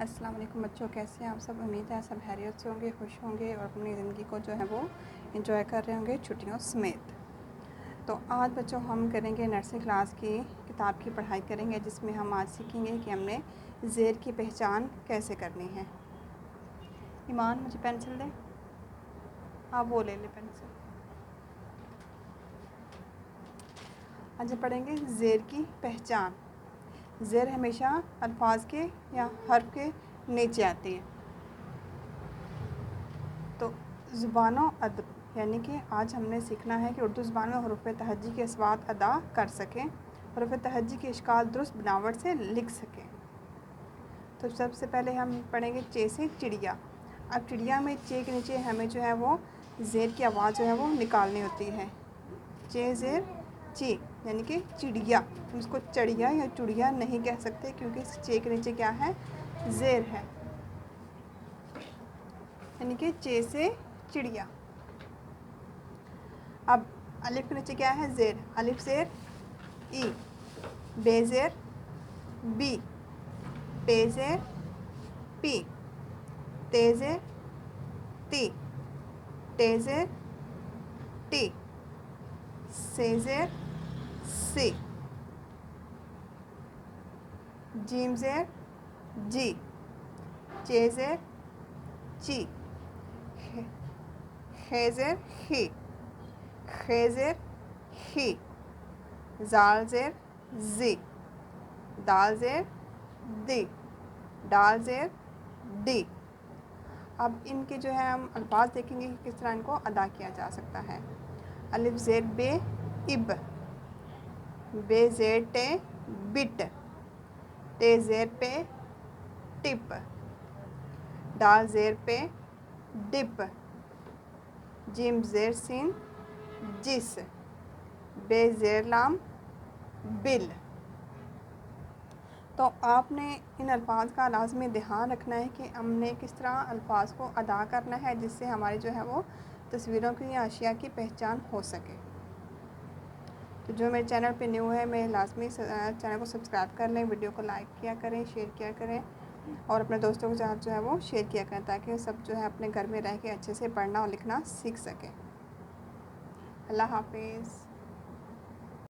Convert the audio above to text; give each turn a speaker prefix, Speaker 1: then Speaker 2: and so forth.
Speaker 1: السلام علیکم بچوں، کیسے ہیں آپ سب؟ امید ہے سب خیریت سے ہوں گے، خوش ہوں گے اور اپنی زندگی کو جو ہے وہ انجوائے کر رہے ہوں گے چھٹیوں سمیت۔ تو آج بچوں ہم کریں گے نرسری کلاس کی کتاب کی پڑھائی کریں گے، جس میں ہم آج سیکھیں گے کہ ہم نے زیر کی پہچان کیسے کرنی ہے۔ ایمان مجھے پینسل دیں، آپ وہ لے لیں پینسل۔ آج ہم پڑھیں گے زیر کی پہچان۔ زیر ہمیشہ الفاظ کے یا حرف کے نیچے آتی ہے۔ تو زبان و ادب، یعنی کہ آج ہم نے سیکھنا ہے کہ اردو زبان میں حروف تہجی کے اسوات ادا کر سکیں، حروف تہجی کے اشکال درست بناوٹ سے لکھ سکیں۔ تو سب سے پہلے ہم پڑھیں گے چے سے چڑیا۔ اب چڑیا میں چے کے نیچے ہمیں جو ہے وہ زیر کی آواز جو ہے وہ نکالنی ہوتی ہے۔ چے زیر چی، یعنی کہ چڑیا، اس کو چڑیا یا چڑیا نہیں کہہ سکتے کیونکہ اس چے کے نیچے کیا ہے؟ زیر ہے، یعنی کہ چے سے چڑیا۔ اب الف کے نیچے کیا ہے؟ زیر۔ الف زیر ای، بے زیر بی، پے زیر پی، تے زیر تی، ٹے زیر ٹی، سے زیر سی، جیم زیر جی، چے زیر چی، خے زیر خی، خے زیر خی، زال زیر زی، دال زیر دی، ڈال زیر ڈی۔ اب ان کے جو ہے ہم الفاظ دیکھیں گے کہ کس طرح ان کو ادا کیا جا سکتا ہے۔ الف زیر بے اب، بے زیر ٹے بٹ، ٹے زیر پے ٹپ، ڈال زیر پے ڈپ، جیم زیر سین جس، بے زیر لام بل۔ تو آپ نے ان الفاظ کا لازمی دھیان رکھنا ہے کہ ہم نے کس طرح الفاظ کو ادا کرنا ہے، جس سے ہماری جو ہے وہ تصویروں کی یا اشیاء کی پہچان ہو سکے۔ تو جو میرے چینل پہ نیو ہے، میں لازمی چینل کو سبسکرائب کر لیں، ویڈیو کو لائک کیا کریں، شیئر کیا کریں اور اپنے دوستوں کے ساتھ جو ہے وہ شیئر کیا کریں، تاکہ سب جو ہے اپنے گھر میں رہ کے اچھے سے پڑھنا اور لکھنا سیکھ سکیں۔ اللہ حافظ۔